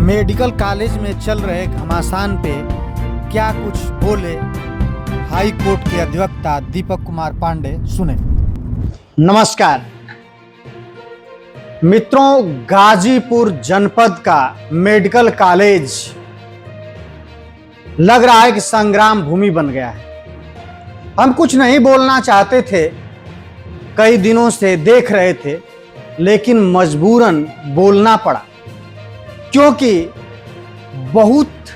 Medical college में चल रहे घमासान पे क्या कुछ बोले हाई कोर्ट के अधिवक्ता दीपक कुमार पांडे, सुने। नमस्कार मित्रों, गाजीपुर जनपद का मेडिकल कॉलेज लग रहा है कि संग्राम भूमि बन गया है। हम कुछ नहीं बोलना चाहते थे, कई दिनों से देख रहे थे, लेकिन मजबूरन बोलना पड़ा क्योंकि बहुत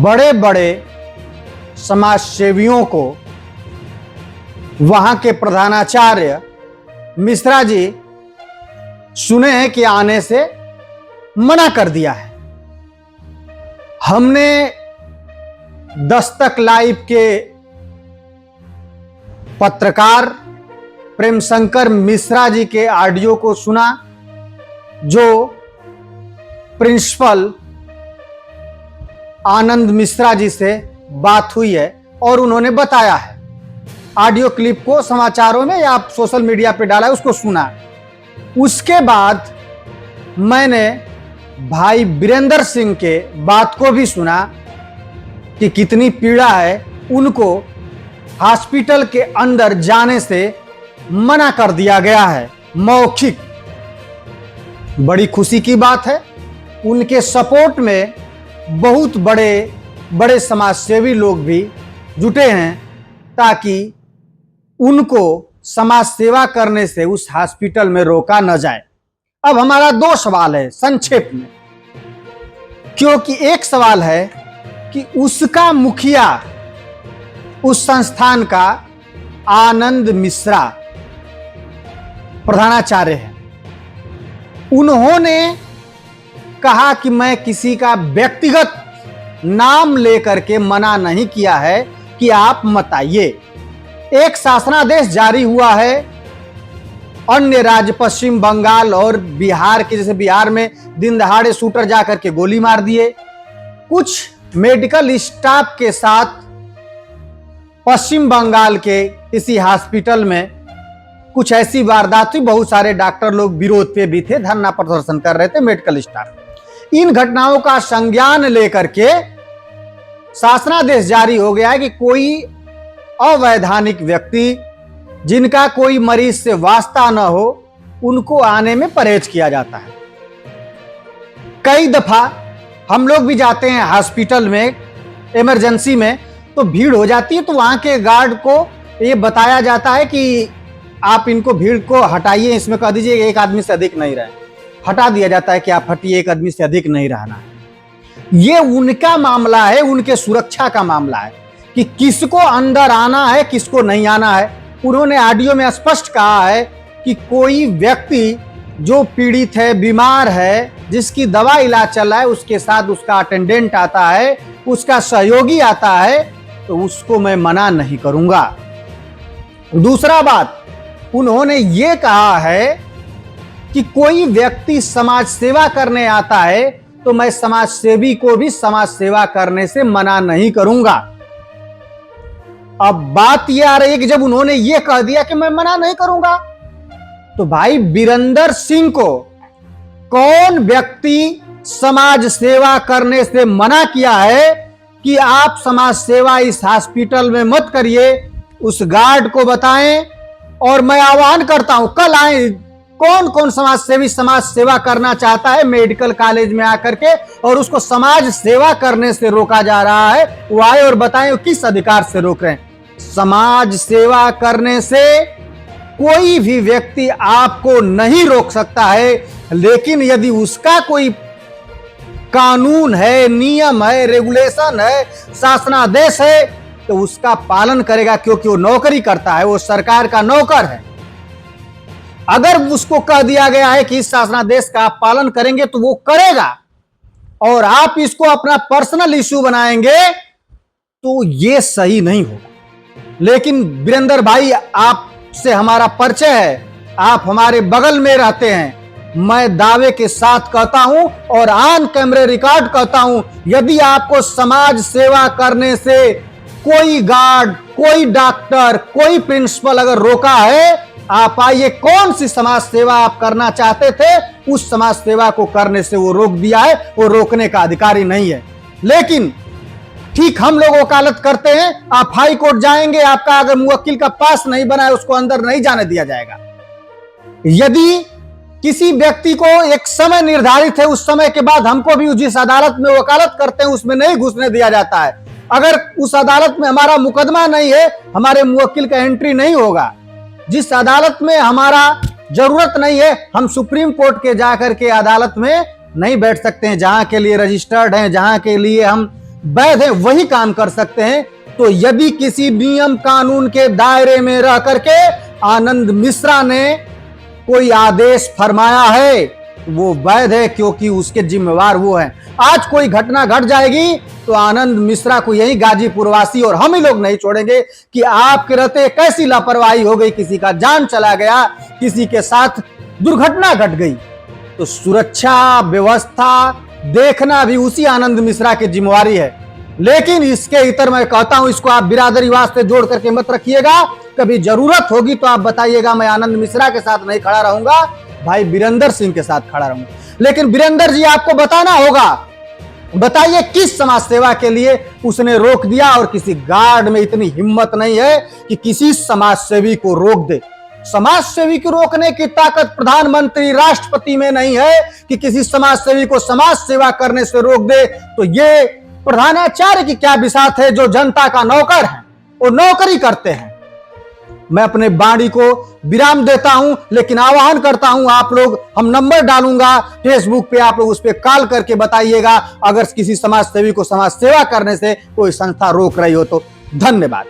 बड़े बड़े समाज सेवियों को वहां के प्रधानाचार्य मिश्रा जी सुने हैं कि आने से मना कर दिया है। हमने दस्तक लाइव के पत्रकार प्रेम शंकर मिश्रा जी के ऑडियो को सुना, जो प्रिंसिपल आनंद मिश्रा जी से बात हुई है और उन्होंने बताया है। ऑडियो क्लिप को समाचारों में या सोशल मीडिया पे डाला है, उसको सुना। उसके बाद मैंने भाई वीरेंद्र सिंह के बात को भी सुना कि कितनी पीड़ा है, उनको हॉस्पिटल के अंदर जाने से मना कर दिया गया है, मौखिक। बड़ी खुशी की बात है, उनके सपोर्ट में बहुत बड़े बड़े समाजसेवी लोग भी जुटे हैं ताकि उनको समाज सेवा करने से उस हॉस्पिटल में रोका न जाए। अब हमारा दो सवाल है संक्षेप में, क्योंकि एक सवाल है कि उसका मुखिया उस संस्थान का आनंद मिश्रा प्रधानाचार्य है। उन्होंने कहा कि मैं किसी का व्यक्तिगत नाम लेकर के मना नहीं किया है कि आप मत आइए। एक शासनादेश जारी हुआ है अन्य राज्य पश्चिम बंगाल और बिहार के, जैसे बिहार में दिन दहाड़े शूटर जाकर के गोली मार दिए। कुछ मेडिकल स्टाफ के साथ पश्चिम बंगाल के किसी हॉस्पिटल में कुछ ऐसी वारदात हुई। बहुत सारे डॉक्टर लोग विरोध पे भी थे, धरना प्रदर्शन कर रहे थे मेडिकल स्टाफ। इन घटनाओं का संज्ञान लेकर के शासनादेश जारी हो गया है कि कोई अवैधानिक व्यक्ति जिनका कोई मरीज से वास्ता न हो, उनको आने में परहेज किया जाता है। कई दफा हम लोग भी जाते हैं हॉस्पिटल में इमरजेंसी में, तो भीड़ हो जाती है, तो वहां के गार्ड को ये बताया जाता है कि आप इनको भीड़ को हटाइए, इसमें कह दीजिए एक आदमी से अधिक नहीं रहे। हटा दिया जाता है कि आप हटिए, एक आदमी से अधिक नहीं रहना है। ये उनका मामला है, उनके सुरक्षा का मामला है कि किसको अंदर आना है, किसको नहीं आना है। उन्होंने ऑडियो में स्पष्ट कहा है कि कोई व्यक्ति जो पीड़ित है, बीमार है, जिसकी दवा इलाज चल रहा है, उसके साथ उसका अटेंडेंट आता है, उसका सहयोगी आता है, तो उसको मैं मना नहीं करूंगा। दूसरा बात, उन्होंने ये कहा है कि कोई व्यक्ति समाज सेवा करने आता है तो मैं समाज सेवी को भी समाज सेवा करने से मना नहीं करूंगा। अब बात यह आ रही है कि जब उन्होंने ये कह दिया कि मैं मना नहीं करूंगा, तो भाई वीरेंद्र सिंह को कौन व्यक्ति समाज सेवा करने से मना किया है कि आप समाज सेवा इस हॉस्पिटल में मत करिए? उस गार्ड को बताएं और मैं आह्वान करता हूं कल आए। कौन कौन समाज सेवी समाज सेवा करना चाहता है मेडिकल कॉलेज में आकर के, और उसको समाज सेवा करने से रोका जा रहा है, वो आए और बताएं किस अधिकार से रोक रहे हैं। समाज सेवा करने से कोई भी व्यक्ति आपको नहीं रोक सकता है, लेकिन यदि उसका कोई कानून है, नियम है, रेगुलेशन है, शासनादेश है, तो उसका पालन करेगा, क्योंकि वो नौकरी करता है, वो सरकार का नौकर है। अगर उसको कह दिया गया है कि इस शासनादेश का आप पालन करेंगे तो वो करेगा, और आप इसको अपना पर्सनल इश्यू बनाएंगे तो ये सही नहीं होगा। लेकिन वीरेंद्र भाई, आपसे हमारा परिचय है, आप हमारे बगल में रहते हैं। मैं दावे के साथ कहता हूं और ऑन कैमरे रिकॉर्ड कहता हूं, यदि आपको समाज सेवा करने से कोई गार्ड, कोई डॉक्टर, कोई प्रिंसिपल अगर रोका है, आप आइए, कौन सी समाज सेवा आप करना चाहते थे, उस समाज सेवा को करने से वो रोक दिया है, वो रोकने का अधिकारी नहीं है। लेकिन ठीक हम लोग वकालत करते हैं, आप हाई कोर्ट जाएंगे, आपका अगर मुवक्किल का पास नहीं बना है, उसको अंदर नहीं जाने दिया जाएगा। यदि किसी व्यक्ति को एक समय निर्धारित है, उस समय के बाद हमको भी जिस अदालत में वकालत करते हैं उसमें नहीं घुसने दिया जाता है। अगर उस अदालत में हमारा मुकदमा नहीं है, हमारे मुवक्किल का एंट्री नहीं होगा। जिस अदालत में हमारा जरूरत नहीं है, हम सुप्रीम कोर्ट के जाकर के अदालत में नहीं बैठ सकते हैं। जहां के लिए रजिस्टर्ड हैं, जहां के लिए हम वैध हैं, वही काम कर सकते हैं। तो यदि किसी नियम कानून के दायरे में रह करके आनंद मिश्रा ने कोई आदेश फरमाया है, वो वैध है, क्योंकि उसके जिम्मेवार वो हैं। आज कोई घटना घट जाएगी तो आनंद मिश्रा को यही गाजीपुर वासी और हम ही लोग नहीं छोड़ेंगे कि आपके रहते कैसी लापरवाही हो गई, किसी का जान चला गया, किसी के साथ दुर्घटना घट गई। तो सुरक्षा व्यवस्था देखना भी उसी आनंद मिश्रा की जिम्मेवारी है। लेकिन इसके इतर मैं कहता हूं, इसको आप बिरादरीवाद से जोड़ करके मत रखिएगा। कभी जरूरत होगी तो आप बताइएगा, मैं आनंद मिश्रा के साथ नहीं खड़ा रहूंगा, भाई बीरेंद्र सिंह के साथ खड़ा रहूंगा। लेकिन बीरेंद्र जी आपको बताना होगा, बताइए किस समाज सेवा के लिए उसने रोक दिया। और किसी गार्ड में इतनी हिम्मत नहीं है कि किसी समाज सेवी को रोक दे। समाज सेवी को रोकने की ताकत प्रधानमंत्री राष्ट्रपति में नहीं है कि किसी समाज सेवी को समाज सेवा करने से रोक दे। तो ये प्रधानाचार्य की क्या बिसात है, जो जनता का नौकर है, वो नौकरी करते हैं। मैं अपने वाणी को विराम देता हूं, लेकिन आह्वान करता हूं आप लोग, हम नंबर डालूंगा फेसबुक पे, आप लोग उस पे कॉल करके बताइएगा अगर किसी समाज सेवी को समाज सेवा करने से कोई संस्था रोक रही हो तो। धन्यवाद।